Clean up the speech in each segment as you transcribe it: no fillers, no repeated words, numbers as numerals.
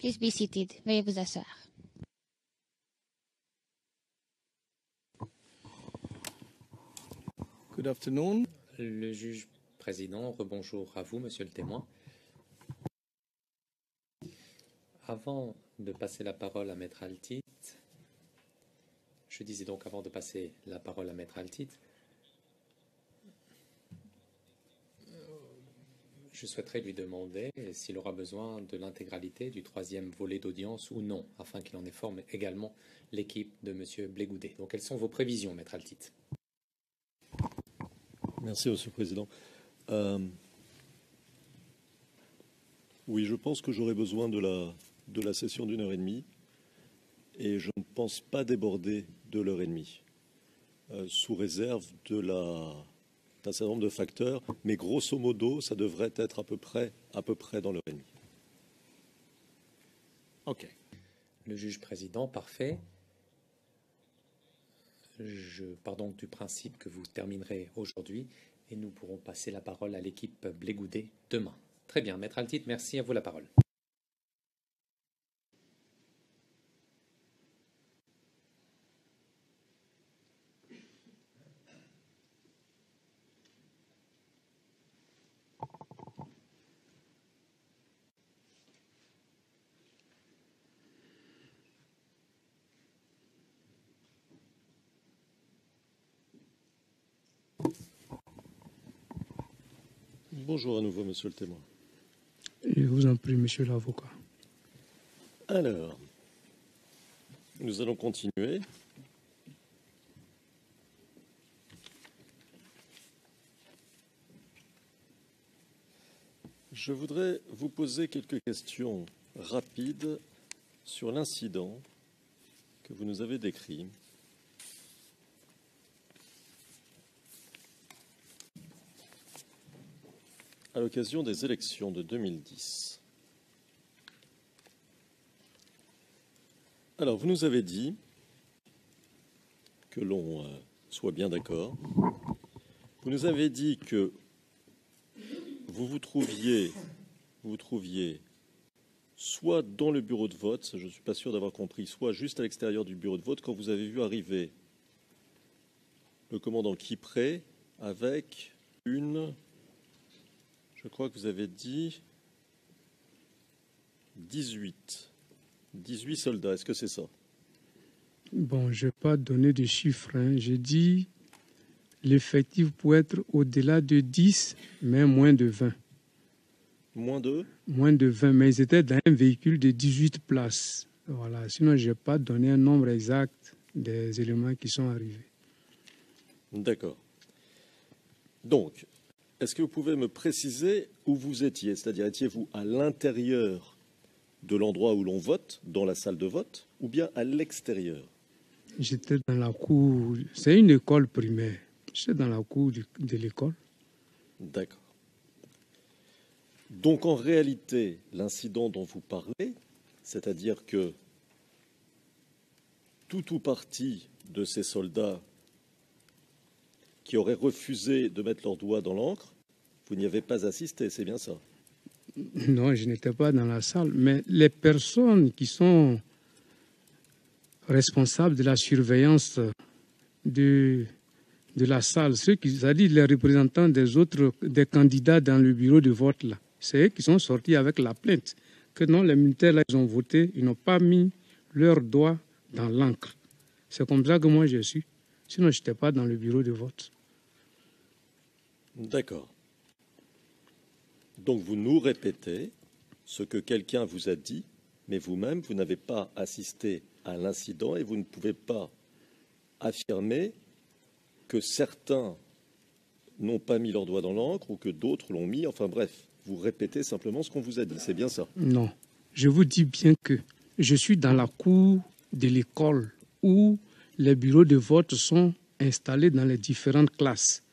Please be seated. Veuillez vous asseoir. Good afternoon. Le juge président, rebonjour à vous, monsieur le témoin. Avant de passer la parole à Maître Altit, je disais donc avant de passer la parole à Maître Altit, je souhaiterais lui demander s'il aura besoin de l'intégralité du troisième volet d'audience ou non, afin qu'il en informe également l'équipe de monsieur Blégoudet. Donc, quelles sont vos prévisions, Maître Altit? Merci, Monsieur le Président. Oui, je pense que j'aurai besoin de la session d'1h30 et je ne pense pas déborder de l'heure et demie, sous réserve d'un certain nombre de facteurs, mais grosso modo, ça devrait être à peu près dans l'heure et demie. OK. Le juge président, parfait. Je pars donc du principe que vous terminerez aujourd'hui et nous pourrons passer la parole à l'équipe Blégoudet demain. Très bien, Maître Altit, merci, à vous la parole. Bonjour à nouveau, Monsieur le témoin. Je vous en prie, Monsieur l'avocat. Alors, nous allons continuer. Je voudrais vous poser quelques questions rapides sur l'incident que vous nous avez décrit. À l'occasion des élections de 2010. Alors, vous nous avez dit, que l'on soit bien d'accord, vous nous avez dit que vous trouviez soit dans le bureau de vote, je ne suis pas sûr d'avoir compris, soit juste à l'extérieur du bureau de vote, quand vous avez vu arriver le commandant Kipré avec je crois que vous avez dit 18 soldats. Est-ce que c'est ça? Bon, je n'ai pas donné de chiffres. J'ai dit l'effectif peut être au-delà de 10, mais moins de 20. Moins de? Moins de 20, mais ils étaient dans un véhicule de 18 places. Voilà. Sinon, je n'ai pas donné un nombre exact des éléments qui sont arrivés. D'accord. Donc, est-ce que vous pouvez me préciser où vous étiez? C'est-à-dire, étiez-vous à l'intérieur de l'endroit où l'on vote, dans la salle de vote, ou bien à l'extérieur? J'étais dans la cour. C'est une école primaire. J'étais dans la cour de l'école. D'accord. Donc, en réalité, l'incident dont vous parlez, c'est-à-dire que tout ou partie de ces soldats qui auraient refusé de mettre leurs doigts dans l'encre, vous n'y avez pas assisté, c'est bien ça? Non, je n'étais pas dans la salle, mais les personnes qui sont responsables de la surveillance de la salle, c'est-à-dire les représentants des candidats dans le bureau de vote, là, c'est eux qui sont sortis avec la plainte que non, les militaires, là, ils ont voté, ils n'ont pas mis leurs doigts dans l'encre. C'est comme ça que moi, je suis. Sinon, je n'étais pas dans le bureau de vote. D'accord. Donc, vous nous répétez ce que quelqu'un vous a dit, mais vous-même, vous n'avez pas assisté à l'incident et vous ne pouvez pas affirmer que certains n'ont pas mis leurs doigts dans l'encre ou que d'autres l'ont mis. Enfin bref, vous répétez simplement ce qu'on vous a dit. C'est bien ça? Non. Je vous dis bien que je suis dans la cour de l'école où les bureaux de vote sont installés dans les différentes classes.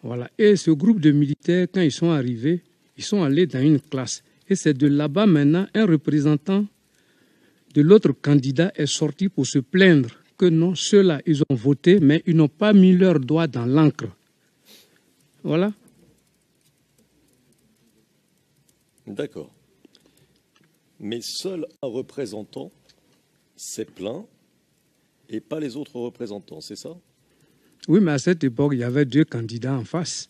Voilà. Et ce groupe de militaires, quand ils sont arrivés, ils sont allés dans une classe. Et c'est de là-bas maintenant, un représentant de l'autre candidat est sorti pour se plaindre que non, ceux-là, ils ont voté, mais ils n'ont pas mis leurs doigts dans l'encre. Voilà. D'accord. Mais seul un représentant s'est plaint et pas les autres représentants, c'est ça? Oui, mais à cette époque, il y avait 2 candidats en face.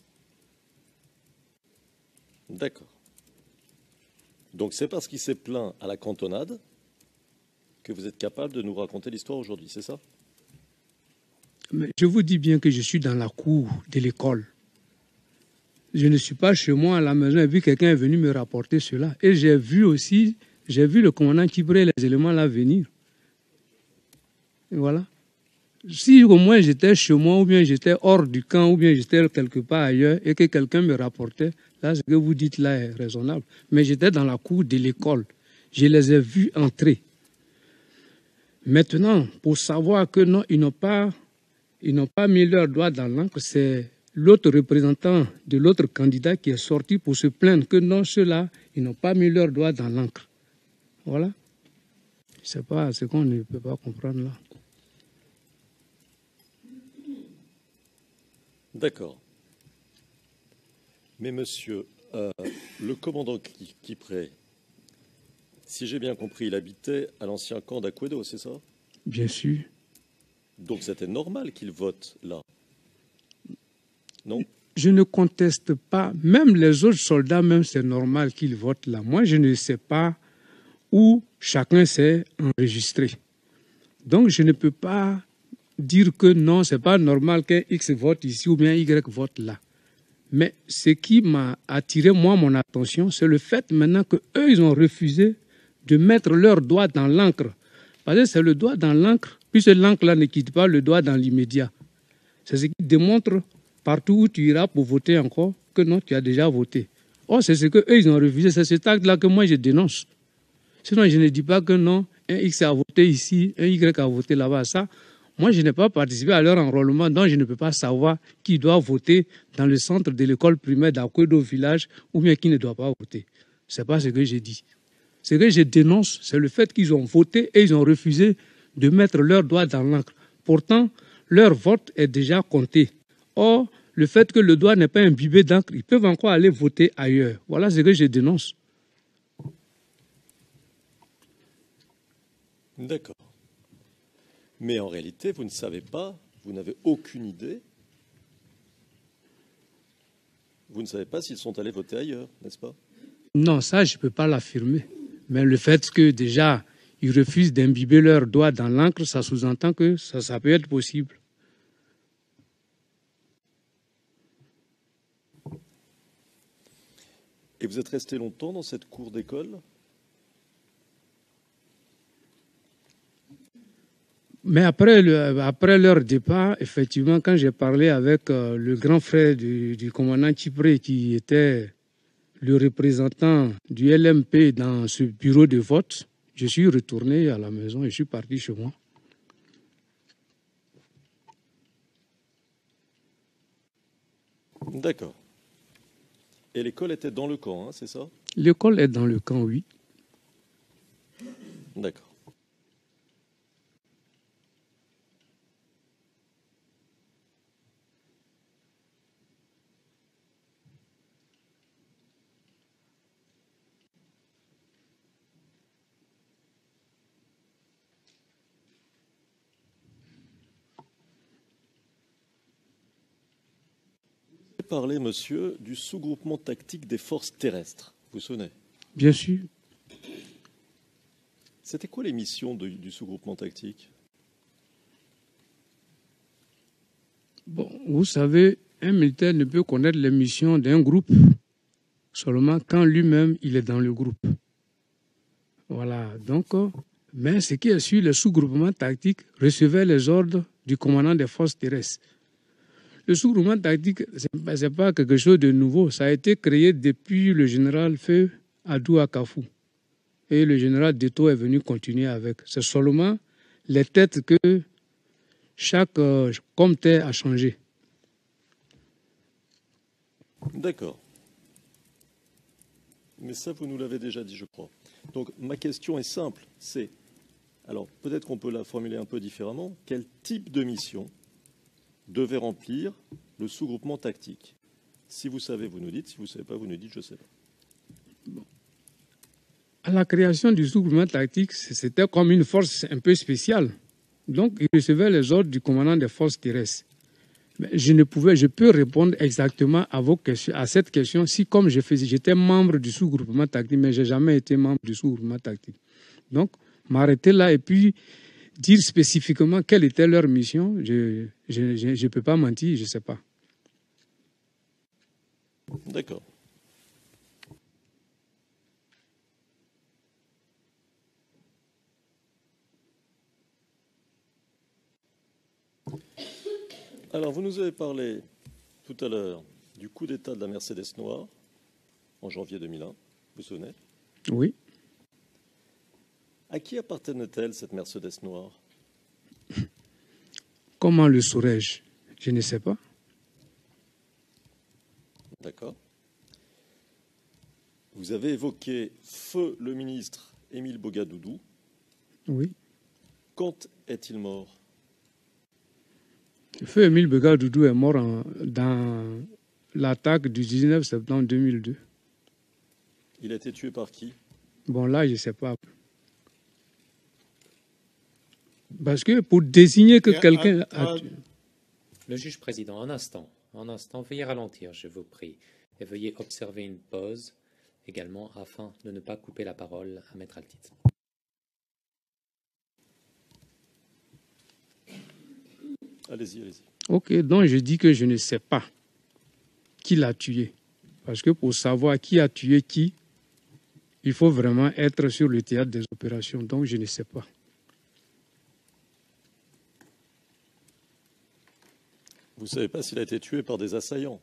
D'accord. Donc c'est parce qu'il s'est plaint à la cantonade que vous êtes capable de nous raconter l'histoire aujourd'hui, c'est ça? Mais je vous dis bien que je suis dans la cour de l'école. Je ne suis pas chez moi à la maison et puis quelqu'un est venu me rapporter cela. Et j'ai vu le commandant qui prenait les éléments là venir. Et voilà. Si au moins j'étais chez moi ou bien j'étais hors du camp ou bien j'étais quelque part ailleurs et que quelqu'un me rapportait, là ce que vous dites là est raisonnable. Mais j'étais dans la cour de l'école. Je les ai vus entrer. Maintenant, pour savoir que non, ils n'ont pas mis leur doigt dans l'encre, c'est l'autre représentant de l'autre candidat qui est sorti pour se plaindre que non, ceux-là, ils n'ont pas mis leur doigt dans l'encre. Voilà. C'est pas ce qu'on ne peut pas comprendre là. D'accord. Mais monsieur, le commandant Kipré, si j'ai bien compris, il habitait à l'ancien camp d'Akwedo, c'est ça? Bien sûr. Donc c'était normal qu'il vote là, non? Je ne conteste pas. Même les autres soldats, même c'est normal qu'ils votent là. Moi, je ne sais pas où chacun s'est enregistré. Donc, je ne peux pas dire que non, c'est pas normal qu'un X vote ici ou bien Y vote là. Mais ce qui m'a attiré, moi, mon attention, c'est le fait maintenant qu'eux, ils ont refusé de mettre leur doigt dans l'encre. Parce que c'est le doigt dans l'encre, puisque l'encre-là ne quitte pas le doigt dans l'immédiat. C'est ce qui démontre partout où tu iras pour voter encore que non, tu as déjà voté. Or, c'est ce qu'eux, ils ont refusé. C'est cet acte-là que moi, je dénonce. Sinon, je ne dis pas que non, un X a voté ici, un Y a voté là-bas. Ça, moi, je n'ai pas participé à leur enrôlement, donc je ne peux pas savoir qui doit voter dans le centre de l'école primaire d'Akwedo village ou bien qui ne doit pas voter. Ce n'est pas ce que j'ai dit. Ce que je dénonce, c'est le fait qu'ils ont voté et ils ont refusé de mettre leur doigt dans l'encre. Pourtant, leur vote est déjà compté. Or, le fait que le doigt n'est pas imbibé d'encre, ils peuvent encore aller voter ailleurs. Voilà ce que je dénonce. D'accord. Mais en réalité, vous ne savez pas, vous n'avez aucune idée. Vous ne savez pas s'ils sont allés voter ailleurs, n'est-ce pas? Non, ça, je ne peux pas l'affirmer. Mais le fait que déjà, ils refusent d'imbiber leurs doigts dans l'encre, ça sous-entend que ça peut être possible. Et vous êtes resté longtemps dans cette cour d'école? Mais après leur départ, effectivement, quand j'ai parlé avec le grand frère du commandant Kipré, qui était le représentant du LMP dans ce bureau de vote, je suis retourné à la maison et je suis parti chez moi. D'accord. Et l'école était dans le camp, hein, c'est ça? L'école est dans le camp, oui. D'accord. Parler, monsieur, du sous-groupement tactique des forces terrestres. Vous vous souvenez? Bien sûr. C'était quoi les missions du sous-groupement tactique? Bon, vous savez, un militaire ne peut connaître les missions d'un groupe seulement quand lui-même il est dans le groupe. Voilà, donc, mais ce qui est sûr, le sous-groupement tactique recevait les ordres du commandant des forces terrestres. Le sous-groupement tactique, ce n'est pas quelque chose de nouveau. Ça a été créé depuis le général Feu Adou Akafou. Et le général Deto est venu continuer avec. C'est seulement les têtes que chaque comté a changé. D'accord. Mais ça, vous nous l'avez déjà dit, je crois. Donc, ma question est simple. C'est, alors peut-être qu'on peut la formuler un peu différemment. Quel type de mission devait remplir le sous-groupement tactique? Si vous savez, vous nous dites. Si vous ne savez pas, vous nous dites, je ne sais pas. À la création du sous-groupement tactique, c'était comme une force un peu spéciale. Donc, il recevait les ordres du commandant des forces terrestres. Mais je peux répondre exactement à cette question si, comme j'étais membre du sous-groupement tactique, mais je n'ai jamais été membre du sous-groupement tactique. Donc, m'arrêter là et puis dire spécifiquement quelle était leur mission, je ne peux pas mentir, je ne sais pas. D'accord. Alors, vous nous avez parlé tout à l'heure du coup d'État de la Mercedes noire en janvier 2001, vous vous souvenez? Oui. À qui appartenait-elle, cette Mercedes noire? Comment le saurais-je? Je ne sais pas. D'accord. Vous avez évoqué feu le ministre Émile Bogadoudou. Oui. Quand est-il mort? Feu Émile Bogadoudou est mort dans l'attaque du 19 septembre 2002. Il a été tué par qui? Bon, là, je ne sais pas. Parce que pour désigner que quelqu'un a tué... Le juge président, un instant, veuillez ralentir, je vous prie, et veuillez observer une pause également afin de ne pas couper la parole à Maître Altitz. Allez-y, allez-y. Ok, donc je dis que je ne sais pas qui l'a tué. Parce que pour savoir qui a tué qui, il faut vraiment être sur le théâtre des opérations. Donc je ne sais pas. Vous ne savez pas s'il a été tué par des assaillants?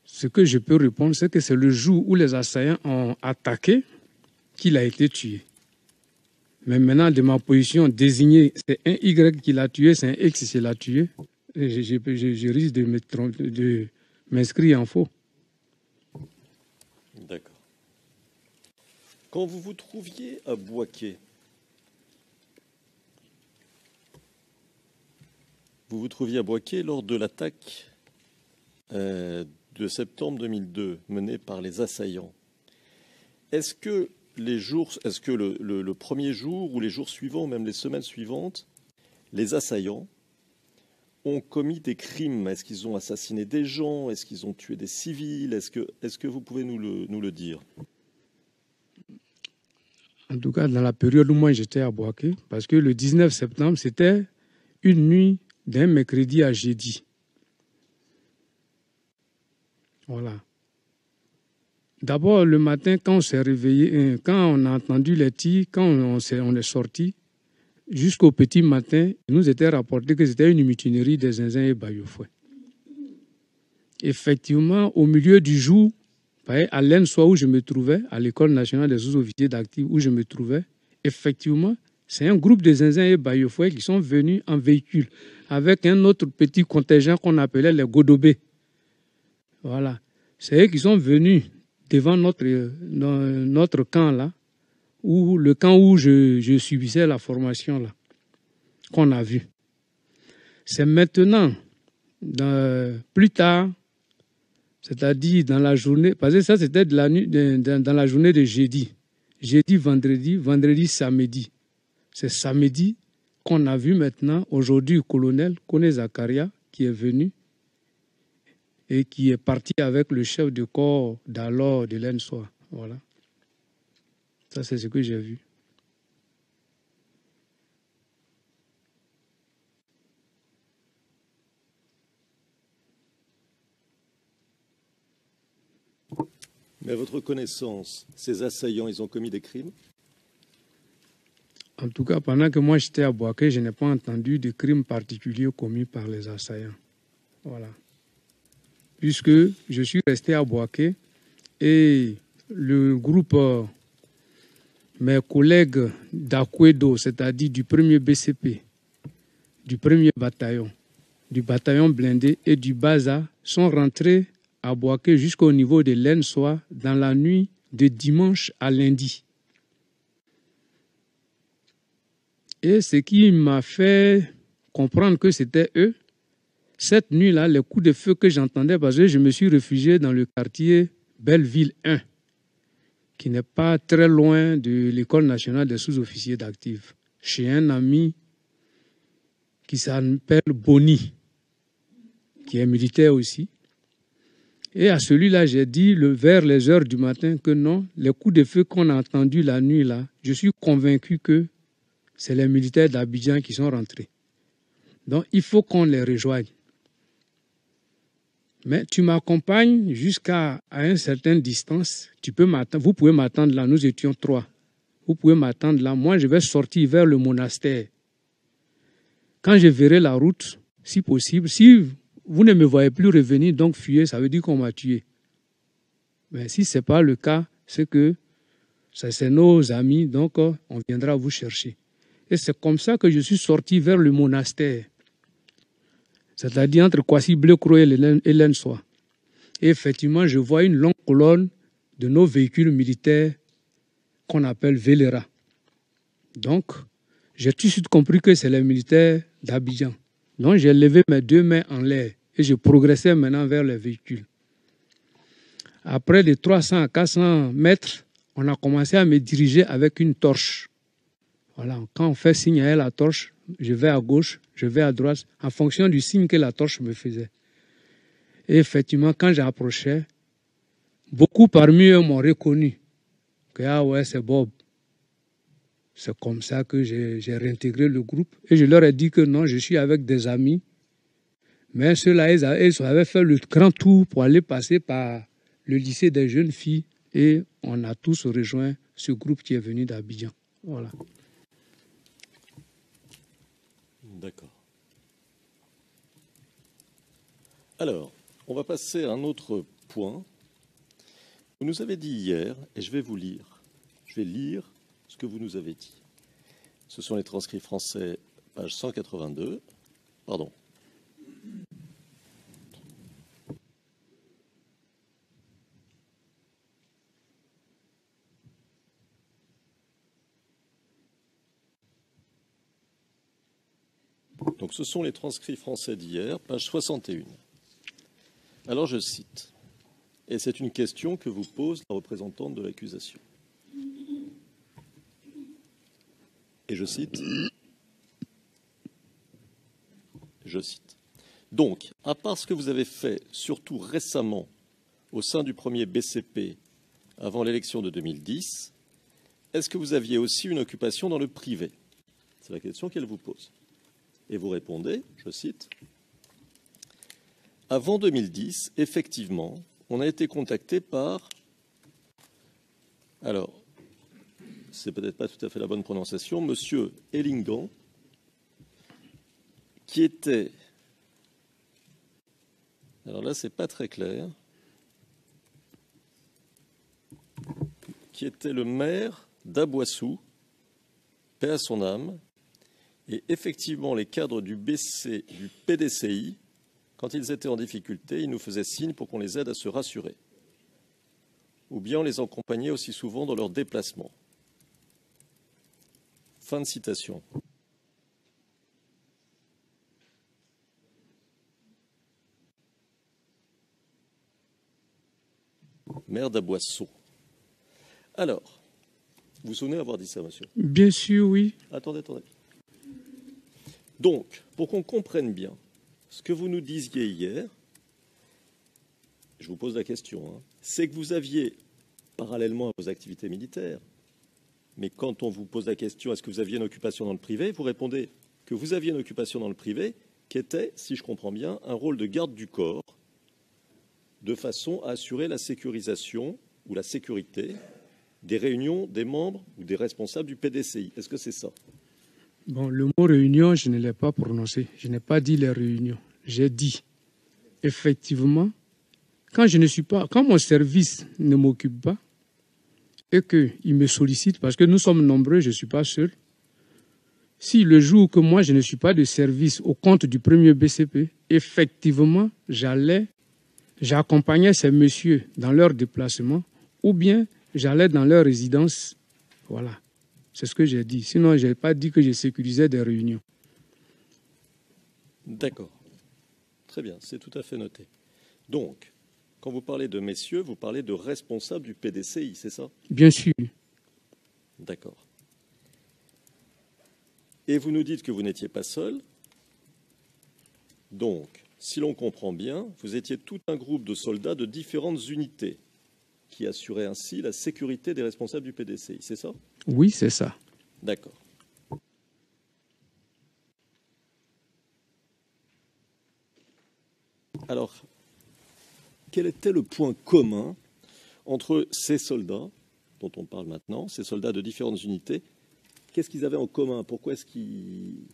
Ce que je peux répondre, c'est que c'est le jour où les assaillants ont attaqué qu'il a été tué. Mais maintenant, de ma position, désigner c'est un Y qui l'a tué, c'est un X qui l'a tué, je risque de m'inscrire en faux. D'accord. Quand vous vous trouviez à Bouaké, lors de l'attaque de septembre 2002 menée par les assaillants. Est-ce que le premier jour ou les jours suivants, ou même les semaines suivantes, les assaillants ont commis des crimes? Est-ce qu'ils ont assassiné des gens? Est-ce qu'ils ont tué des civils? Est-ce que vous pouvez nous le dire? En tout cas, dans la période où moi j'étais à Bouaké, parce que le 19 septembre, c'était une nuit d'un mercredi à jeudi. Voilà. D'abord, le matin, quand on s'est réveillé, quand on a entendu les tirs, quand on est sorti, jusqu'au petit matin, il nous était rapporté que c'était une mutinerie des Zinzins et Bayofoué. Effectivement, au milieu du jour, à l'ENSOA où je me trouvais, à l'École nationale des sous-officiers d'actifs où je me trouvais, effectivement, c'est un groupe de Zinzins et Bayofoué qui sont venus en véhicule avec un autre petit contingent qu'on appelait les Godobés. Voilà. C'est eux qui sont venus devant notre camp là, le camp où je subissais la formation là, qu'on a vu. C'est maintenant, plus tard, c'est-à-dire dans la journée, parce que ça c'était dans la journée de jeudi, vendredi, samedi. C'est samedi qu'on a vu maintenant, aujourd'hui, le colonel Koné Zakaria qui est venu et qui est parti avec le chef de corps d'alors de l'ENSOA. Voilà. Ça, c'est ce que j'ai vu. Mais à votre connaissance, ces assaillants, ils ont commis des crimes? En tout cas, pendant que moi j'étais à Bouaké, je n'ai pas entendu de crimes particuliers commis par les assaillants. Voilà. Puisque je suis resté à Bouaké et le groupe, mes collègues d'Akwedo, c'est-à-dire du 1er BCP, du 1er bataillon, du bataillon blindé et du Baza, sont rentrés à Bouaké jusqu'au niveau de l'ENSOA dans la nuit de dimanche à lundi. Et ce qui m'a fait comprendre que c'était eux, cette nuit-là, les coups de feu que j'entendais, parce que je me suis réfugié dans le quartier Belleville 1, qui n'est pas très loin de l'École nationale des sous-officiers d'actifs, chez un ami qui s'appelle Boni, qui est militaire aussi. Et à celui-là, j'ai dit vers les heures du matin que non, les coups de feu qu'on a entendus la nuit, là, je suis convaincu que c'est les militaires d'Abidjan qui sont rentrés. Donc, il faut qu'on les rejoigne. Mais tu m'accompagnes jusqu'à une certaine distance. Vous pouvez m'attendre là. Nous étions 3. Vous pouvez m'attendre là. Moi, je vais sortir vers le monastère. Quand je verrai la route, si possible, si vous ne me voyez plus revenir, donc fuyez, ça veut dire qu'on m'a tué. Mais si ce n'est pas le cas, c'est que c'est nos amis, donc on viendra vous chercher. Et c'est comme ça que je suis sorti vers le monastère. C'est-à-dire entre Kwasi-Blekro et Lensois. Et effectivement, je vois une longue colonne de nos véhicules militaires qu'on appelle Vélera. Donc, j'ai tout de suite compris que c'est les militaires d'Abidjan. Donc, j'ai levé mes 2 mains en l'air et je progressais maintenant vers les véhicules. Après de 300 à 400 mètres, on a commencé à me diriger avec une torche. Voilà, quand on fait signe à la torche, je vais à gauche, je vais à droite, en fonction du signe que la torche me faisait. Et effectivement, quand j'approchais, beaucoup parmi eux m'ont reconnu que ah ouais, c'est Bob. C'est comme ça que j'ai réintégré le groupe. Et je leur ai dit que non, je suis avec des amis. Mais ceux-là, ils avaient fait le grand tour pour aller passer par le lycée des jeunes filles. Et on a tous rejoint ce groupe qui est venu d'Abidjan. Voilà. D'accord. Alors, on va passer à un autre point. Vous nous avez dit hier, et je vais vous lire. Je vais lire ce que vous nous avez dit. Ce sont les transcrits français, page 182. Pardon. Donc ce sont les transcrits français d'hier, page 61. Alors je cite, et c'est une question que vous pose la représentante de l'accusation. Et je cite, donc, à part ce que vous avez fait, surtout récemment, au sein du premier BCP, avant l'élection de 2010, est-ce que vous aviez aussi une occupation dans le privé? C'est la question qu'elle vous pose. Et vous répondez, je cite, « Avant 2010, effectivement, on a été contacté par... » Alors, c'est peut-être pas tout à fait la bonne prononciation, Monsieur Ellingan, qui était... Alors là, c'est pas très clair. Qui était le maire d'Aboissou, paix à son âme. Et effectivement, les cadres du PDCI, quand ils étaient en difficulté, ils nous faisaient signe pour qu'on les aide à se rassurer. Ou bien on les accompagnait aussi souvent dans leurs déplacements. Fin de citation. Maire d'Aboissou. Alors, vous vous souvenez avoir dit ça, monsieur? Bien sûr, oui. Attendez. Donc, pour qu'on comprenne bien ce que vous nous disiez hier, je vous pose la question, c'est que vous aviez, parallèlement à vos activités militaires, mais quand on vous pose la question, est-ce que vous aviez une occupation dans le privé, vous répondez que vous aviez une occupation dans le privé qui était, si je comprends bien, un rôle de garde du corps, de façon à assurer la sécurisation ou la sécurité des réunions des membres ou des responsables du PDCI. Est-ce que c'est ça? Bon, le mot réunion, je ne l'ai pas prononcé. Je n'ai pas dit les réunions. J'ai dit, effectivement, quand mon service ne m'occupe pas et qu'il me sollicite, parce que nous sommes nombreux, je ne suis pas seul, si le jour que moi je ne suis pas de service au compte du premier BCP, effectivement, j'accompagnais ces messieurs dans leur déplacement ou bien j'allais dans leur résidence. Voilà. C'est ce que j'ai dit. Sinon, je n'ai pas dit que je sécurisais des réunions. D'accord. Très bien, c'est tout à fait noté. Donc, Quand vous parlez de messieurs, vous parlez de responsables du PDCI, c'est ça? Bien sûr. D'accord. Et vous nous dites que vous n'étiez pas seul. Donc, si l'on comprend bien, vous étiez tout un groupe de soldats de différentes unités qui assuraient ainsi la sécurité des responsables du PDCI, c'est ça? Oui, c'est ça. D'accord. Alors, quel était le point commun entre ces soldats dont on parle maintenant, ces soldats de différentes unités? Qu'est-ce qu'ils avaient en commun? Pourquoi est-ce qu'ils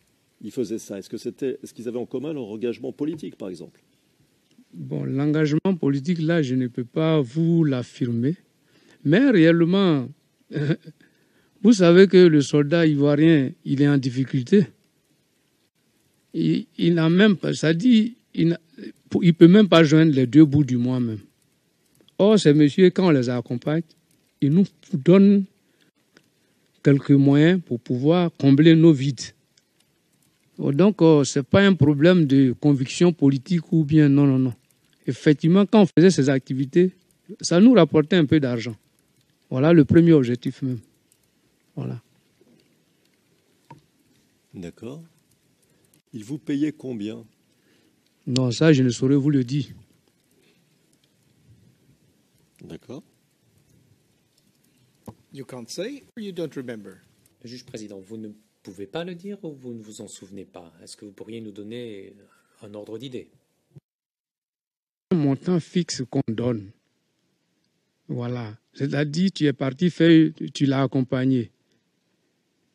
faisaient ça? Est-ce qu'ils avaient en commun leur engagement politique, par exemple? Bon, l'engagement politique, là, je ne peux pas vous l'affirmer. Mais réellement, vous savez que le soldat ivoirien, il est en difficulté. Il n'a même pas, ça dit, il ne peut même pas joindre les deux bouts du mois même. Or, ces messieurs, quand on les accompagne, ils nous donnent quelques moyens pour pouvoir combler nos vides. Donc, ce n'est pas un problème de conviction politique ou bien non, non, non. Effectivement, quand on faisait ces activités, ça nous rapportait un peu d'argent. Voilà le premier objectif même. Voilà. D'accord. Ils vous payaient combien? Non, ça, je ne saurais vous le dire. D'accord. You can't say or you don't remember? Le juge président, vous ne pouvez pas le dire ou vous ne vous en souvenez pas? Est-ce que vous pourriez nous donner un ordre d'idée? Un montant fixe qu'on donne. Voilà. C'est-à-dire, tu es parti faire, tu l'as accompagné.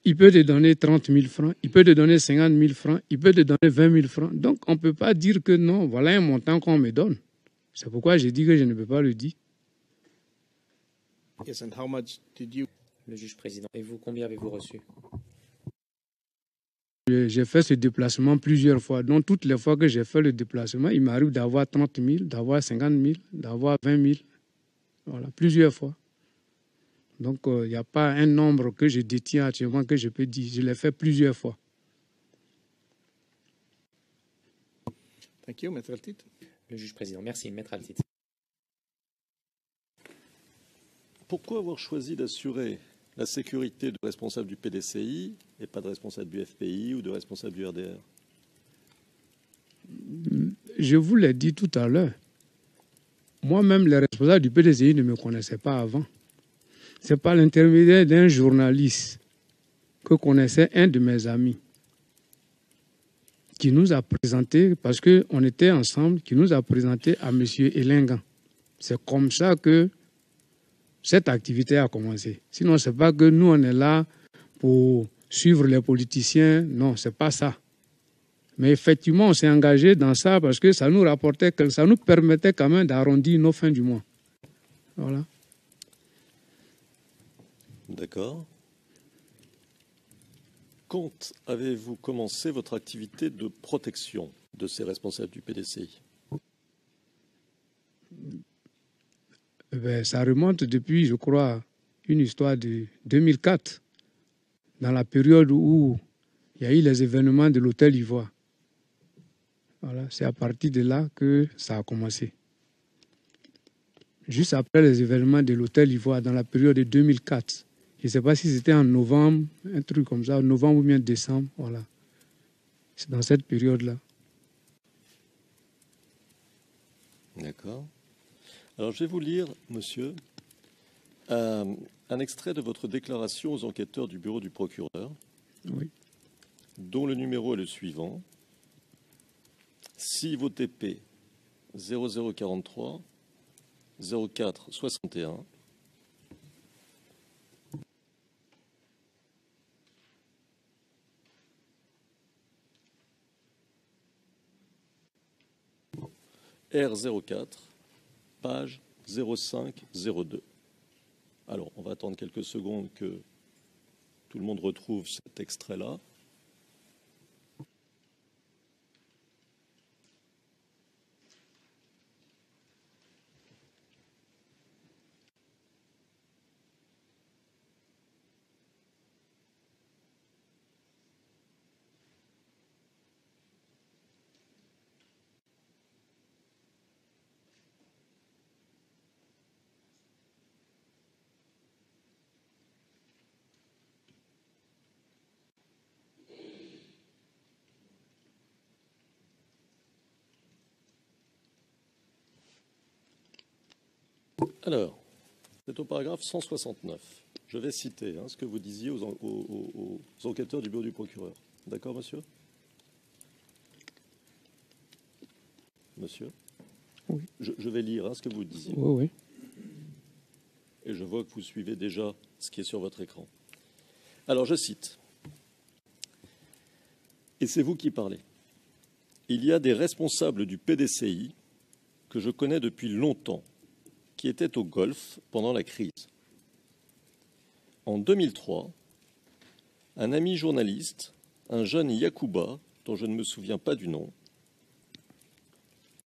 Il peut te donner 30 000 francs, il peut te donner 50 000 francs, il peut te donner 20 000 francs. Donc, on ne peut pas dire que non, voilà un montant qu'on me donne. C'est pourquoi j'ai dit que je ne peux pas le dire. Yes, and how much did you? Le juge président, et vous, combien avez-vous reçu? J'ai fait ce déplacement plusieurs fois. Donc, toutes les fois que j'ai fait le déplacement, il m'arrive d'avoir 30 000, d'avoir 50 000, d'avoir 20 000. Voilà, plusieurs fois. Donc, il n'y a pas un nombre que je détiens actuellement que je peux dire. Je l'ai fait plusieurs fois. Thank you, Maître Altit. Le juge président, merci, Maître Altit. Pourquoi avoir choisi d'assurer la sécurité de responsables du PDCI et pas de responsables du FPI ou de responsables du RDR? Je vous l'ai dit tout à l'heure. Moi-même, les responsables du PDCI ne me connaissaient pas avant. C'est par l'intermédiaire d'un journaliste que connaissait un de mes amis qui nous a présenté, parce qu'on était ensemble, qui nous a présenté à M. Elengan. C'est comme ça que cette activité a commencé. Sinon, ce n'est pas que nous, on est là pour suivre les politiciens. Non, ce n'est pas ça. Mais effectivement, on s'est engagé dans ça parce que ça nous rapportait, ça nous permettait quand même d'arrondir nos fins du mois. Voilà. D'accord. Quand avez-vous commencé votre activité de protection de ces responsables du PDCI? Ça remonte depuis, je crois, une histoire de 2004, dans la période où il y a eu les événements de l'Hôtel Ivoire. Voilà, c'est à partir de là que ça a commencé. Juste après les événements de l'Hôtel Ivoire, dans la période de 2004. Je ne sais pas si c'était en novembre, un truc comme ça, novembre ou bien décembre, voilà. C'est dans cette période-là. D'accord. Alors, je vais vous lire, monsieur, un extrait de votre déclaration aux enquêteurs du bureau du procureur, Oui. dont le numéro est le suivant. 6 VOTP 0043 04 61 R04 page 0502. Alors, on va attendre quelques secondes que tout le monde retrouve cet extrait-là. Alors, c'est au paragraphe 169. Je vais citer ce que vous disiez aux enquêteurs du bureau du procureur. D'accord, monsieur? Monsieur? Oui. Je vais lire ce que vous disiez. Oui, oui. Et je vois que vous suivez déjà ce qui est sur votre écran. Alors, je cite. Et c'est vous qui parlez. Il y a des responsables du PDCI que je connais depuis longtemps, qui étaient au Golfe pendant la crise. En 2003, un ami journaliste, un jeune Yacouba, dont je ne me souviens pas du nom,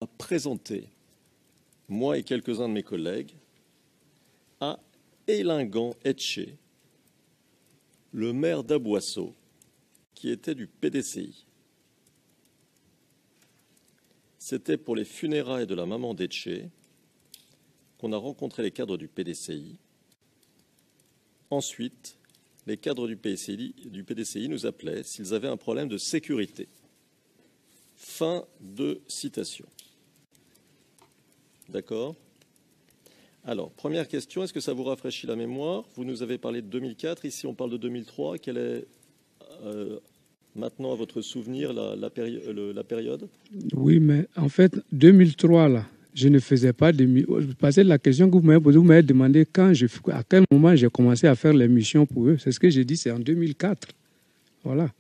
a présenté, moi et quelques-uns de mes collègues, à Elingan Etché, le maire d'Aboisseau, qui était du PDCI. C'était pour les funérailles de la maman d'Etché qu'on a rencontré les cadres du PDCI. Ensuite, les cadres du PDCI nous appelaient s'ils avaient un problème de sécurité. Fin de citation. D'accord? Alors, première question, est-ce que ça vous rafraîchit la mémoire? Vous nous avez parlé de 2004, ici on parle de 2003. Quelle est maintenant, à votre souvenir, la période? Oui, mais en fait, 2003, là, je ne faisais pas de... Parce que la question que vous m'avez posée, vous m'avez demandé à quel moment j'ai commencé à faire les missions pour eux. C'est ce que j'ai dit, c'est en 2004. Voilà.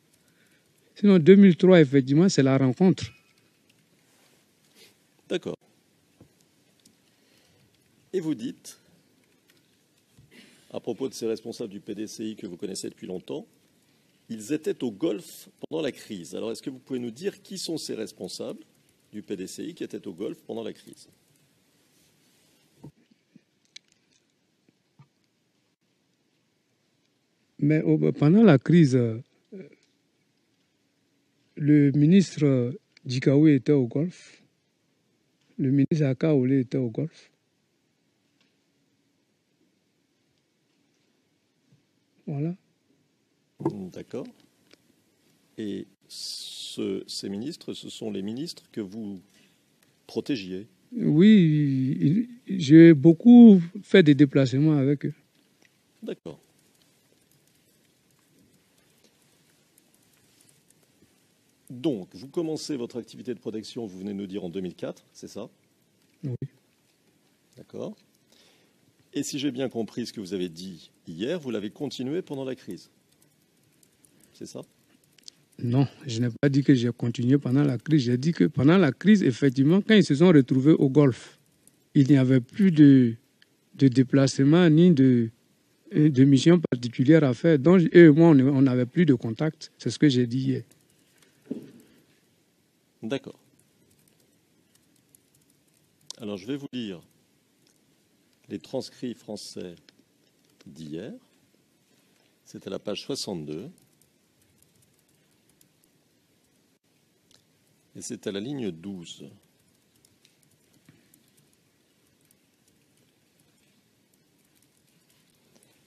Sinon, 2003, effectivement, c'est la rencontre. D'accord. Et vous dites, à propos de ces responsables du PDCI que vous connaissez depuis longtemps, ils étaient au Golfe pendant la crise. Alors, est-ce que vous pouvez nous dire qui sont ces responsables du PDCI qui étaient au Golfe pendant la crise? Mais pendant la crise, le ministre Dikaoui était au Golfe. Le ministre Akaoulé était au Golfe. Voilà. D'accord. Et ces ministres, ce sont les ministres que vous protégiez? Oui, j'ai beaucoup fait des déplacements avec eux. D'accord. Donc, vous commencez votre activité de protection, vous venez de nous dire en 2004, c'est ça? Oui. D'accord. Et si j'ai bien compris ce que vous avez dit hier, vous l'avez continué pendant la crise. C'est ça? Non, je n'ai pas dit que j'ai continué pendant la crise. J'ai dit que pendant la crise, effectivement, quand ils se sont retrouvés au Golfe, il n'y avait plus de déplacement ni de mission particulière à faire. Donc, eux et moi, on n'avait plus de contact. C'est ce que j'ai dit hier. D'accord. Alors, je vais vous lire les transcrits français d'hier. C'est à la page 62. Et c'est à la ligne 12.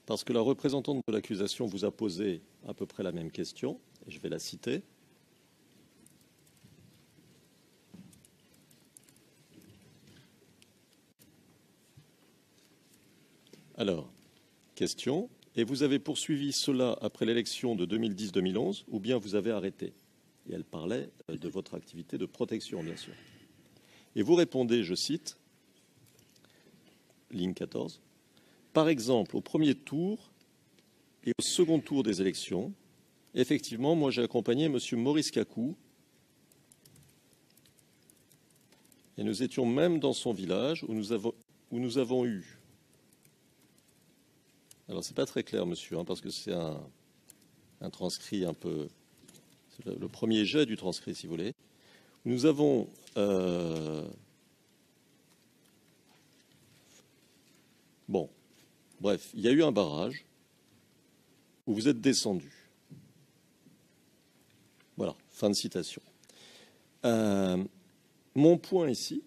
Parce que la représentante de l'accusation vous a posé à peu près la même question, et je vais la citer. Alors, question. Et vous avez poursuivi cela après l'élection de 2010-2011 ou bien vous avez arrêté? Et elle parlait de votre activité de protection, bien sûr. Et vous répondez, je cite, ligne 14, par exemple, au premier tour et au second tour des élections, effectivement, moi j'ai accompagné M. Maurice Kakou et nous étions même dans son village où nous avons eu... Alors, c'est pas très clair, monsieur, parce que c'est un transcrit un peu... C'est le premier jet du transcrit, si vous voulez. Nous avons... Bon, bref, il y a eu un barrage où vous êtes descendu. Voilà, fin de citation. Mon point ici,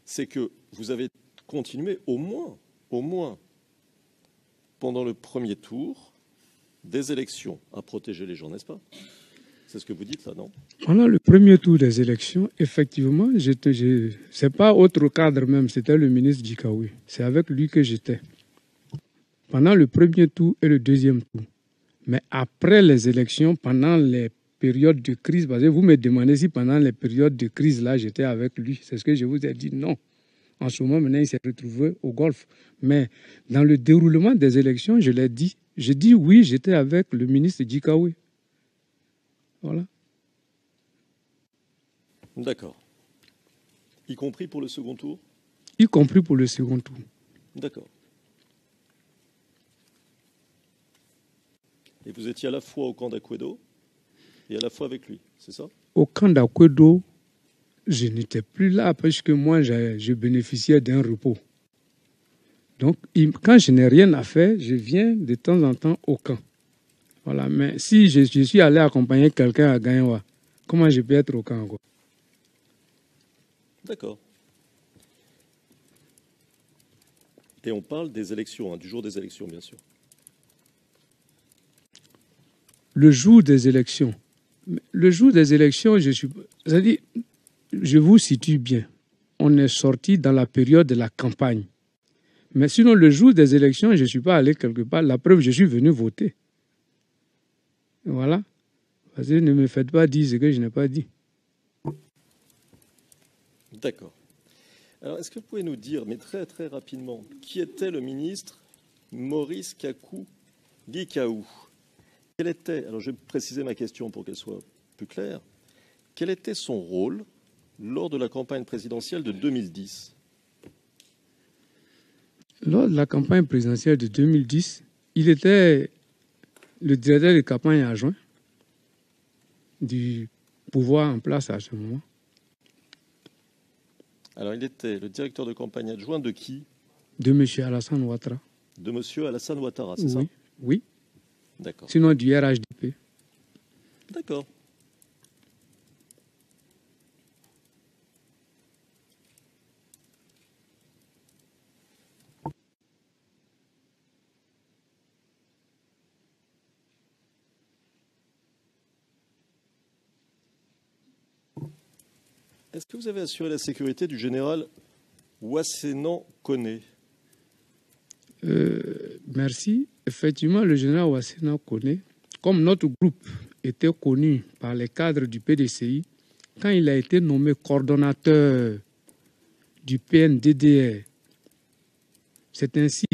c'est que vous avez continué au moins, pendant le premier tour des élections, à protéger les gens, n'est-ce pas? C'est ce que vous dites là, non? Pendant le premier tour des élections, effectivement, c'est pas autre cadre même, c'était le ministre Djikaoui. C'est avec lui que j'étais. Pendant le premier tour et le deuxième tour. Mais après les élections, pendant les périodes de crise, parce que vous me demandez si pendant les périodes de crise, là, j'étais avec lui. C'est ce que je vous ai dit, non. En ce moment, maintenant, il s'est retrouvé au Golfe. Mais dans le déroulement des élections, je l'ai dit. J'ai dit oui, j'étais avec le ministre Djikaoui. Voilà. D'accord. Y compris pour le second tour? Y compris pour le second tour. D'accord. Et vous étiez à la fois au camp d'Akwedo et à la fois avec lui, c'est ça? Au camp d'Akwedo, je n'étais plus là parce que moi, je bénéficiais d'un repos. Donc, quand je n'ai rien à faire, je viens de temps en temps au camp. Voilà. Mais si je suis allé accompagner quelqu'un à Gaïwa, comment je peux être au camp, quoi? D'accord. Et on parle des élections, hein, du jour des élections, bien sûr. Le jour des élections. Le jour des élections, c'est-à-dire, je vous situe bien. On est sorti dans la période de la campagne. Mais sinon, le jour des élections, je ne suis pas allé quelque part. La preuve, je suis venu voter. Voilà. Parce que ne me faites pas dire ce que je n'ai pas dit. D'accord. Alors, est-ce que vous pouvez nous dire, mais très très rapidement, qui était le ministre Maurice Kakou Gikaou? Quel était, alors je vais préciser ma question pour qu'elle soit plus claire, quel était son rôle lors de la campagne présidentielle de 2010? Lors de la campagne présidentielle de 2010, il était le directeur de campagne adjoint du pouvoir en place à ce moment. Alors, il était le directeur de campagne adjoint de qui? De M. Alassane Ouattara. De M. Alassane Ouattara, c'est ça? Oui, oui. D'accord. Sinon du RHDP. D'accord. Est-ce que vous avez assuré la sécurité du général Ouassenan Koné? Merci. Effectivement, le général Ouassenan Koné, comme notre groupe était connu par les cadres du PDCI, quand il a été nommé coordonnateur du PNDDR, c'est ainsi,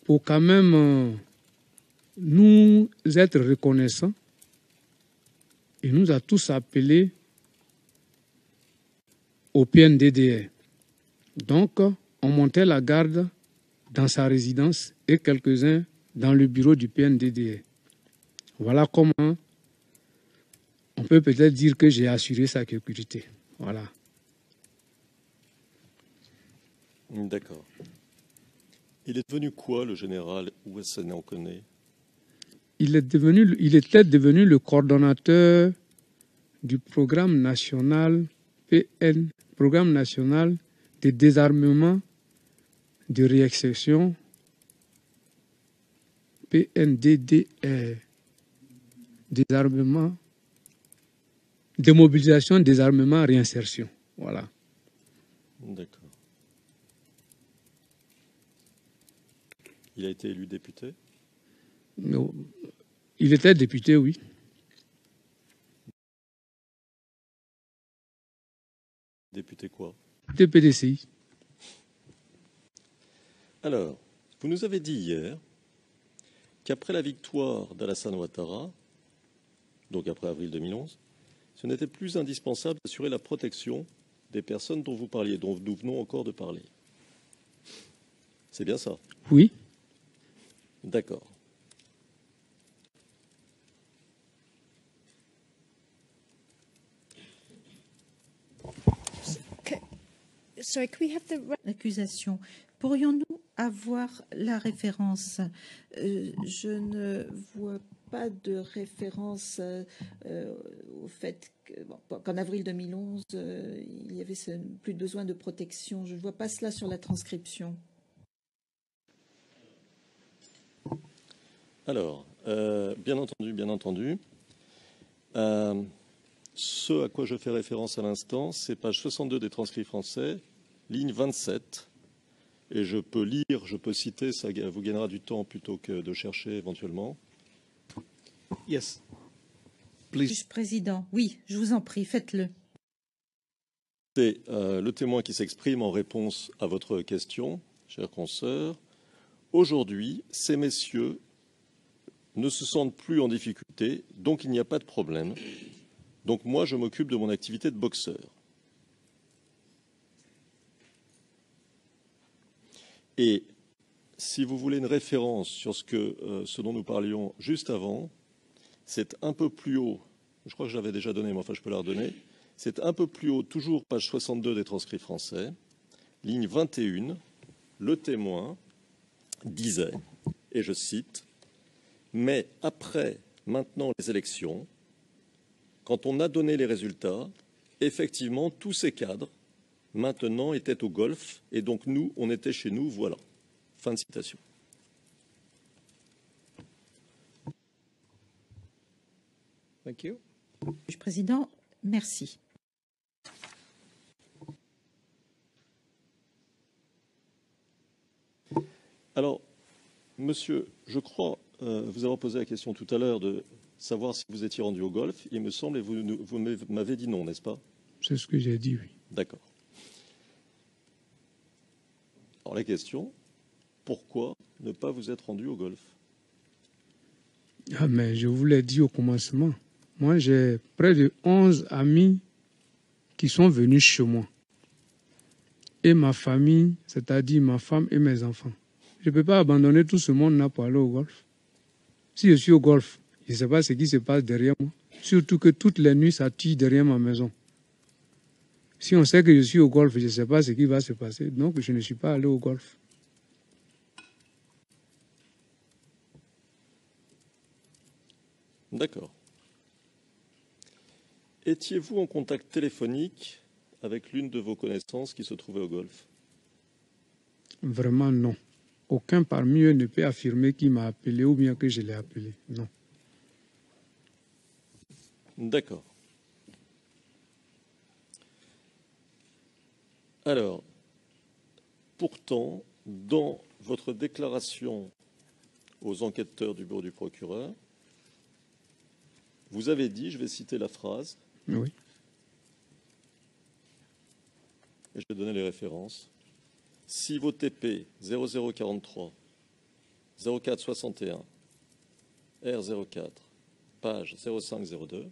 pour quand même nous être reconnaissants, il nous a tous appelés au PNDDR. Donc, on montait la garde dans sa résidence et quelques-uns dans le bureau du PNDDR. Voilà comment on peut peut-être dire que j'ai assuré sa sécurité. Voilà. D'accord. Il est devenu quoi, le général Ouassenan Koné? Il était devenu le coordonnateur du programme national PN, programme national de désarmement, de réexception, PNDDR, désarmement, démobilisation, désarmement, réinsertion. Voilà. D'accord. Il a été élu député? Non. Il était député, oui. Député quoi? De PDCI. Alors, vous nous avez dit hier qu'après la victoire d'Alassane Ouattara, donc après avril 2011, ce n'était plus indispensable d'assurer la protection des personnes dont vous parliez, dont nous venons encore de parler. C'est bien ça? Oui. D'accord. Sorry, can we have l'accusation? Pourrions-nous avoir la référence? Je ne vois pas de référence au fait qu'en avril 2011, il y avait plus de besoin de protection. Je ne vois pas cela sur la transcription. Alors, bien entendu, Ce à quoi je fais référence à l'instant, c'est page 62 des transcrits français, ligne 27. Et je peux lire, je peux citer, ça vous gagnera du temps plutôt que de chercher éventuellement. Yes. Please. Juge président, oui, je vous en prie, faites-le. C'est le témoin qui s'exprime en réponse à votre question, chère consoeur. Aujourd'hui, ces messieurs ne se sentent plus en difficulté, donc il n'y a pas de problème. Donc moi, je m'occupe de mon activité de boxeur. Et si vous voulez une référence sur ce dont nous parlions juste avant, c'est un peu plus haut, je crois que je l'avais déjà donné, mais enfin je peux la redonner, c'est un peu plus haut, toujours page 62 des transcrits français, ligne 21, le témoin disait, et je cite, « Mais après, maintenant les élections, quand on a donné les résultats, effectivement, tous ces cadres, maintenant, étaient au golf, et donc nous, on était chez nous, voilà. » Fin de citation. Thank you. Juge président, merci. Alors, monsieur, je crois vous avoir posé la question tout à l'heure de savoir si vous étiez rendu au golf. Il me semble, et vous m'avez dit non, n'est-ce pas? C'est ce que j'ai dit, oui. D'accord. Alors la question, pourquoi ne pas vous être rendu au golf? Ah, mais je vous l'ai dit au commencement. Moi, j'ai près de 11 amis qui sont venus chez moi. Et ma famille, c'est-à-dire ma femme et mes enfants. Je ne peux pas abandonner tout ce monde-là pour aller au golf. Si je suis au golf, je ne sais pas ce qui se passe derrière moi. Surtout que toutes les nuits, ça tue derrière ma maison. Si on sait que je suis au golf, je ne sais pas ce qui va se passer. Donc, je ne suis pas allé au golf. D'accord. Étiez-vous en contact téléphonique avec l'une de vos connaissances qui se trouvait au golf? Vraiment, non. Aucun parmi eux ne peut affirmer qu'il m'a appelé ou bien que je l'ai appelé. Non. D'accord. Alors, pourtant, dans votre déclaration aux enquêteurs du bureau du procureur, vous avez dit, je vais citer la phrase, Oui. et je vais donner les références. Si vos TP 0043, 0461, R04, page 0502,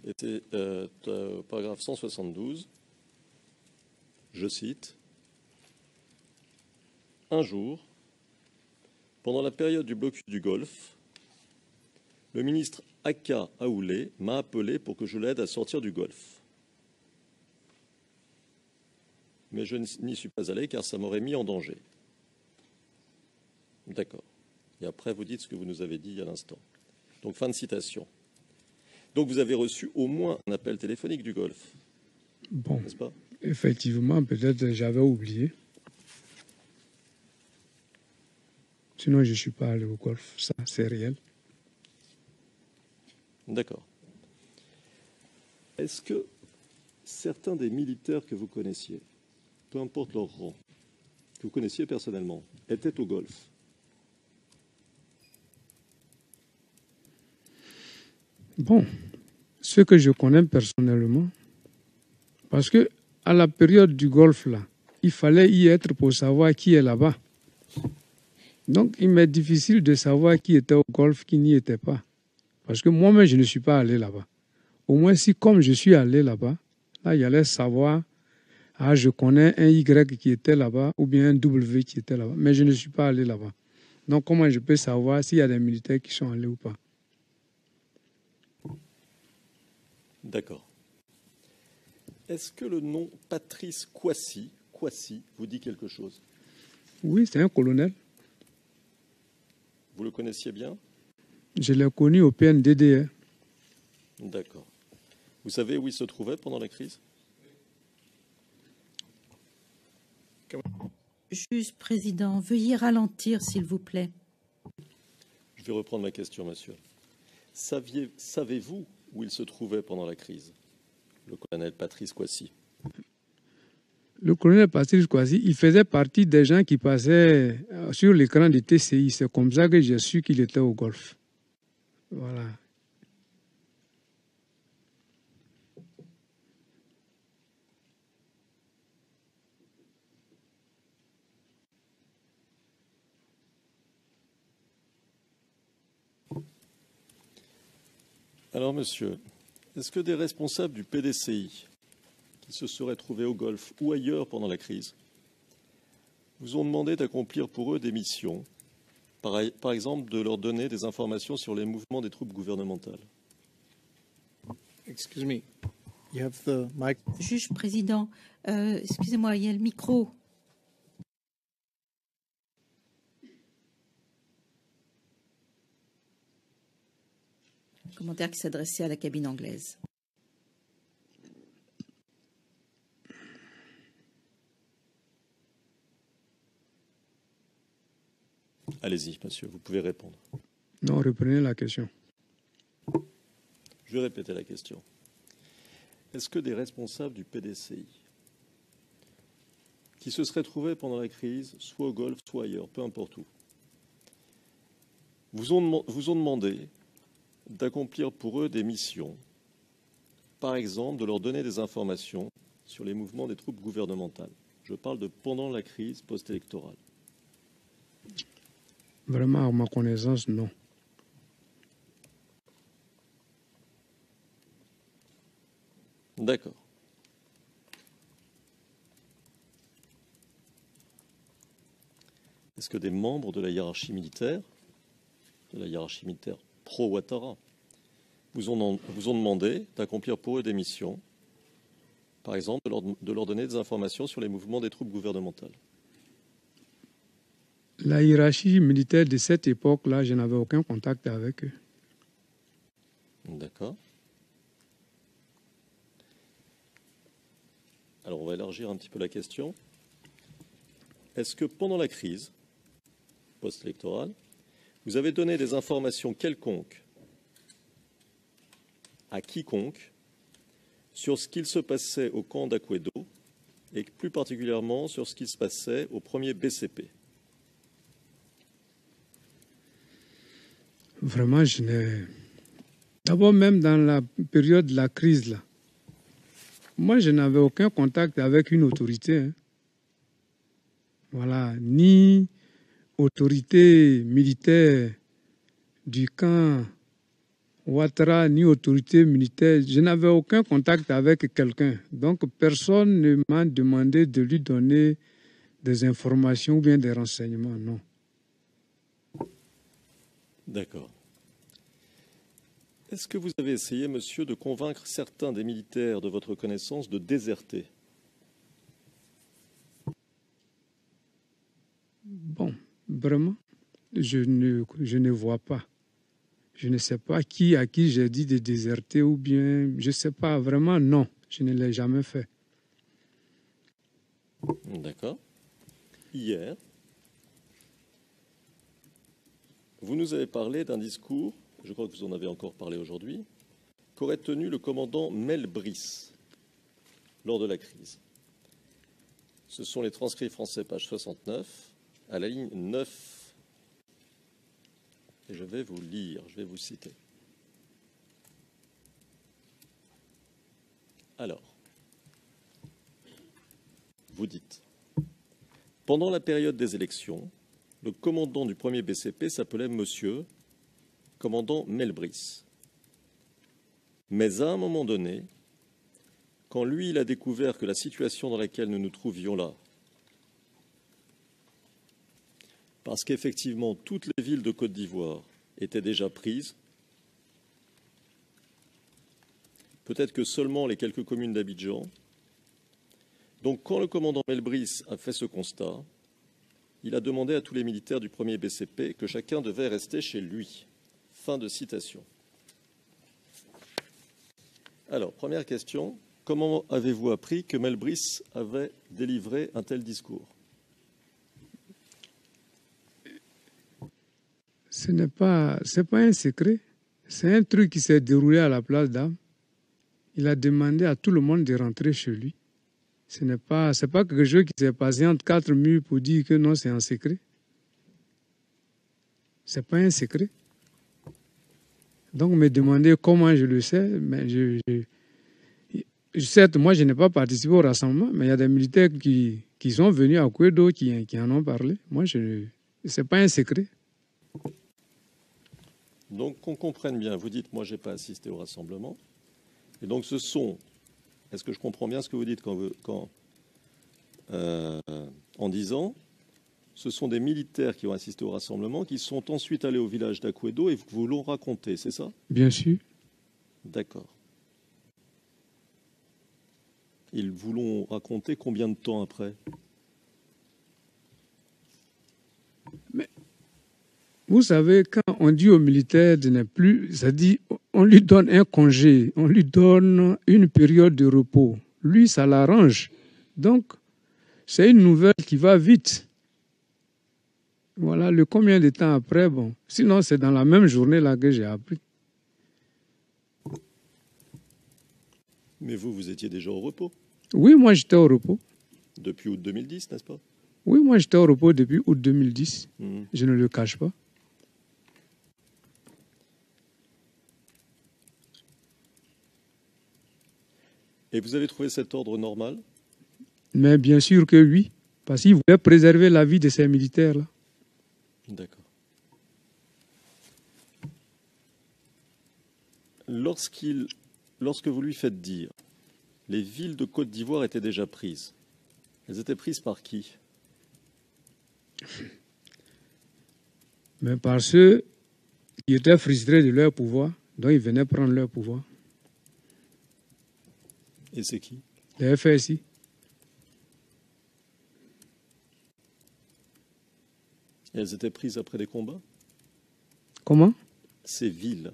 était paragraphe 172, je cite, « Un jour, pendant la période du blocus du Golfe, le ministre Aka Aoulé m'a appelé pour que je l'aide à sortir du Golfe. Mais je n'y suis pas allé car ça m'aurait mis en danger. » D'accord. Et après, vous dites ce que vous nous avez dit il y a l'instant. Donc, fin de citation. Donc, vous avez reçu au moins un appel téléphonique du Golfe. Bon, n'est-ce pas? Effectivement, peut-être j'avais oublié. Sinon, je ne suis pas allé au golf. Ça, c'est réel. D'accord. Est-ce que certains des militaires que vous connaissiez, peu importe leur rang, que vous connaissiez personnellement, étaient au golf? Bon, ceux que je connais personnellement, parce que à la période du golf, là, il fallait y être pour savoir qui est là-bas. Donc, il m'est difficile de savoir qui était au golf, qui n'y était pas. Parce que moi-même, je ne suis pas allé là-bas. Au moins, si comme je suis allé là-bas, là, il allait savoir, ah, je connais un Y qui était là-bas, ou bien un W qui était là-bas. Mais je ne suis pas allé là-bas. Donc, comment je peux savoir s'il y a des militaires qui sont allés ou pas? D'accord. Est-ce que le nom Patrice Kouassi vous dit quelque chose? Oui, c'est un colonel. Vous le connaissiez bien? Je l'ai connu au PNDD. D'accord. Vous savez où il se trouvait pendant la crise? Juge président, veuillez ralentir, s'il vous plaît. Je vais reprendre ma question, monsieur. Savez-vous où il se trouvait pendant la crise, le colonel Patrice Kouassi? Le colonel Patrice Kouassi, il faisait partie des gens qui passaient sur l'écran de TCI. C'est comme ça que j'ai su qu'il était au Golfe. Voilà. Alors, monsieur, est-ce que des responsables du PDCI qui se seraient trouvés au Golfe ou ailleurs pendant la crise vous ont demandé d'accomplir pour eux des missions, par exemple de leur donner des informations sur les mouvements des troupes gouvernementales? Excuse me. You have the mic. Juge président, excusez-moi, il y a le micro. Commentaire qui s'adressait à la cabine anglaise. Allez-y, monsieur, vous pouvez répondre. Non, reprenez la question. Je vais répéter la question. Est-ce que des responsables du PDCI qui se seraient trouvés pendant la crise, soit au Golfe, soit ailleurs, peu importe où, vous ont demandé d'accomplir pour eux des missions, par exemple de leur donner des informations sur les mouvements des troupes gouvernementales? Je parle de pendant la crise post-électorale. Vraiment, à ma connaissance, non. D'accord. Est-ce que des membres de la hiérarchie militaire pro-Ouattara, vous ont demandé d'accomplir pour eux des missions, par exemple de leur donner des informations sur les mouvements des troupes gouvernementales? La hiérarchie militaire de cette époque-là, je n'avais aucun contact avec eux. D'accord. Alors, on va élargir un petit peu la question. Est-ce que pendant la crise post-électorale, vous avez donné des informations quelconques à quiconque sur ce qu'il se passait au camp d'Akwedo et plus particulièrement sur ce qui se passait au premier BCP? Vraiment, je n'ai... D'abord, même dans la période de la crise, là, moi, je n'avais aucun contact avec une autorité. Hein. Voilà, ni autorité militaire du camp Ouattara, ni autorité militaire. Je n'avais aucun contact avec quelqu'un. Donc, personne ne m'a demandé de lui donner des informations ou bien des renseignements, non. D'accord. Est-ce que vous avez essayé, monsieur, de convaincre certains des militaires de votre connaissance de déserter? Bon, vraiment, je ne vois pas. Je ne sais pas à qui j'ai dit de déserter ou bien, je ne sais pas, vraiment, non, je ne l'ai jamais fait. D'accord. Hier, vous nous avez parlé d'un discours, je crois que vous en avez encore parlé aujourd'hui, qu'aurait tenu le commandant Mel Brice lors de la crise. Ce sont les transcrits français, page 69, à la ligne 9. Et je vais vous lire, je vais vous citer. Alors, vous dites, pendant la période des élections, le commandant du premier BCP s'appelait Monsieur commandant Mel Brice. Mais à un moment donné, quand lui, il a découvert que la situation dans laquelle nous nous trouvions là, parce qu'effectivement, toutes les villes de Côte d'Ivoire étaient déjà prises, peut-être que seulement les quelques communes d'Abidjan. Donc, quand le commandant Mel Brice a fait ce constat, il a demandé à tous les militaires du premier BCP que chacun devait rester chez lui. Fin de citation. Alors, première question, comment avez-vous appris que Mel Brice avait délivré un tel discours? C'est pas un secret. C'est un truc qui s'est déroulé à la place d'Armes. Il a demandé à tout le monde de rentrer chez lui. Ce n'est pas quelque chose qui s'est passé entre quatre murs pour dire que non, c'est un secret. Ce n'est pas un secret. Donc, me demander comment je le sais, mais certes, moi, je n'ai pas participé au rassemblement, mais il y a des militaires qui sont venus à Kouédo qui en ont parlé. Moi, ce n'est pas un secret. Donc, qu'on comprenne bien, vous dites, moi, je n'ai pas assisté au rassemblement. Et donc, est-ce que je comprends bien ce que vous dites en disant, ce sont des militaires qui ont assisté au rassemblement, qui sont ensuite allés au village d'Akouédo et vous l'ont raconté, c'est ça? Bien sûr. D'accord. Ils vous l'ont raconté combien de temps après? Mais, vous savez, quand on dit aux militaires de ne plus, ça dit, on lui donne un congé, on lui donne une période de repos. Lui, ça l'arrange. Donc, c'est une nouvelle qui va vite. Voilà, le combien de temps après, bon. Sinon, c'est dans la même journée là que j'ai appris. Mais vous étiez déjà au repos? Oui, moi, j'étais au repos. Depuis août 2010, n'est-ce pas? Oui, moi, j'étais au repos depuis août 2010. Mmh. Je ne le cache pas. Et vous avez trouvé cet ordre normal? Mais bien sûr que oui, parce qu'il voulait préserver la vie de ces militaires-là. D'accord. Lorsque vous lui faites dire, les villes de Côte d'Ivoire étaient déjà prises, elles étaient prises par qui? Mais par ceux qui étaient frustrés de leur pouvoir, donc ils venaient prendre leur pouvoir. Et c'est qui? Les FSI. Et elles étaient prises après des combats? Comment? Ces villes,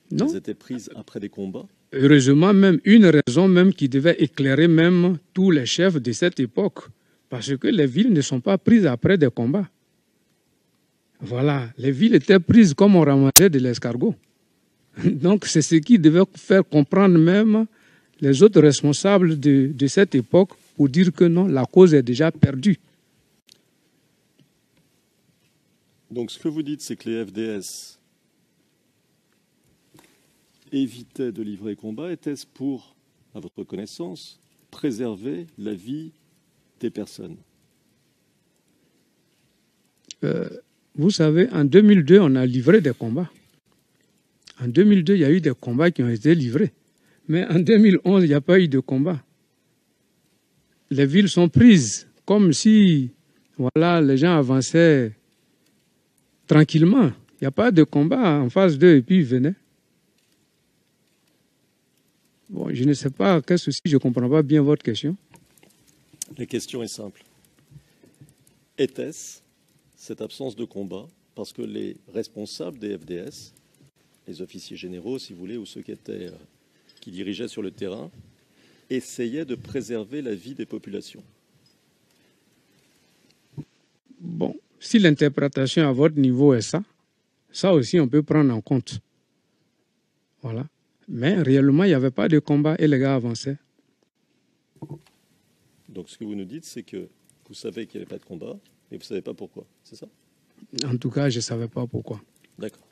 non. Elles étaient prises après des combats? Heureusement, même une raison même qui devait éclairer même tous les chefs de cette époque, parce que les villes ne sont pas prises après des combats. Voilà, les villes étaient prises comme on ramassait de l'escargot. Donc c'est ce qui devait faire comprendre même les autres responsables de cette époque pour dire que non, la cause est déjà perdue. Donc ce que vous dites, c'est que les FDS évitaient de livrer combat. Était-ce pour, à votre connaissance, préserver la vie des personnes? Vous savez, en 2002, on a livré des combats. En 2002, il y a eu des combats qui ont été livrés. Mais en 2011, il n'y a pas eu de combat. Les villes sont prises comme si voilà, les gens avançaient tranquillement. Il n'y a pas de combat en phase 2 et puis ils venaient. Bon, je ne sais pas quel souci, je ne comprends pas bien votre question. La question est simple. Était-ce cette absence de combat parce que les responsables des FDS, les officiers généraux, si vous voulez, ou ceux qui dirigeaient sur le terrain, essayaient de préserver la vie des populations? Bon, si l'interprétation à votre niveau est ça aussi on peut prendre en compte. Voilà. Mais réellement, il n'y avait pas de combat et les gars avançaient. Donc ce que vous nous dites, c'est que vous savez qu'il n'y avait pas de combat, mais vous ne savez pas pourquoi, c'est ça? En tout cas, je ne savais pas pourquoi. D'accord.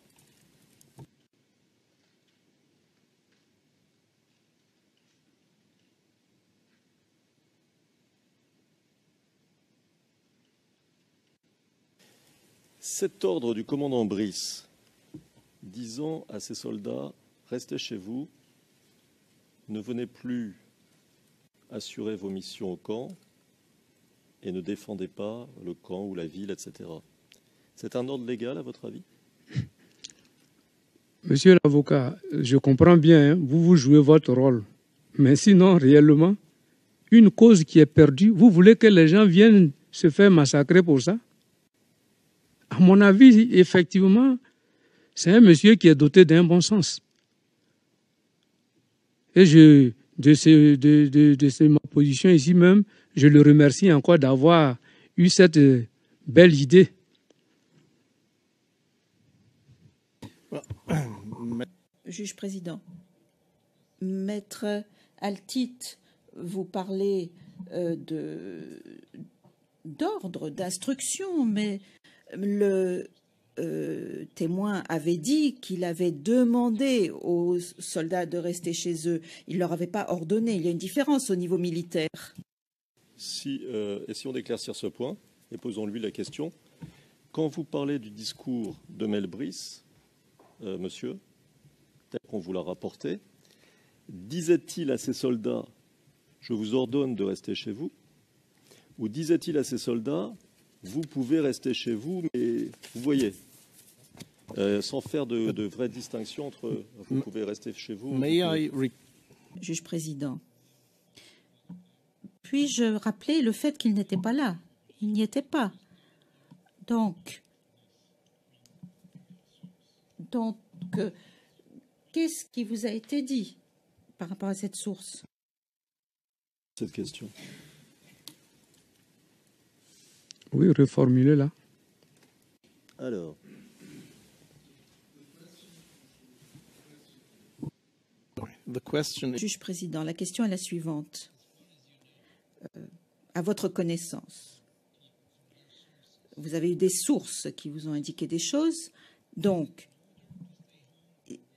Cet ordre du commandant Brice, disant à ses soldats, restez chez vous, ne venez plus assurer vos missions au camp et ne défendez pas le camp ou la ville, etc. C'est un ordre légal, à votre avis? Monsieur l'avocat, je comprends bien, hein, vous jouez votre rôle. Mais sinon, réellement, une cause qui est perdue, vous voulez que les gens viennent se faire massacrer pour ça? À mon avis, effectivement, c'est un monsieur qui est doté d'un bon sens. Et de ma position ici même, je le remercie encore d'avoir eu cette belle idée. Juge président. Maître Altit, vous parlez d'ordre, d'instruction, mais le témoin avait dit qu'il avait demandé aux soldats de rester chez eux. Il ne leur avait pas ordonné. Il y a une différence au niveau militaire. Essayons d'éclaircir ce point et posons-lui la question. Quand vous parlez du discours de Mel Brice, monsieur, tel qu'on vous l'a rapporté, disait-il à ses soldats « Je vous ordonne de rester chez vous » ou disait-il à ses soldats « Vous pouvez rester chez vous, mais vous voyez ». Sans faire de vraie distinction entre vous pouvez rester chez vous. Juge président, puis-je rappeler le fait qu'il n'était pas là? Il n'y était pas. Donc, qu'est-ce qui vous a été dit par rapport à cette source? Cette question. Oui, reformulez-la. Alors. Juge président, la question est la suivante. À votre connaissance, vous avez eu des sources qui vous ont indiqué des choses. Donc,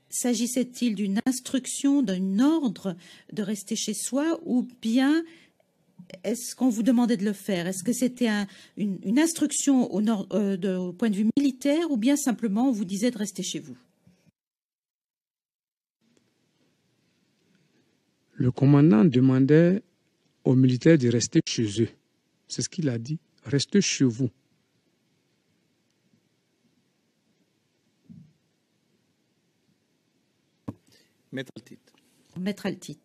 s'agissait-il d'une instruction, d'un ordre de rester chez soi, ou bien est-ce qu'on vous demandait de le faire? Est-ce que c'était une instruction au point de vue militaire, ou bien simplement on vous disait de rester chez vous? Le commandant demandait aux militaires de rester chez eux. C'est ce qu'il a dit. Restez chez vous. Maître Altit. Maître Altit.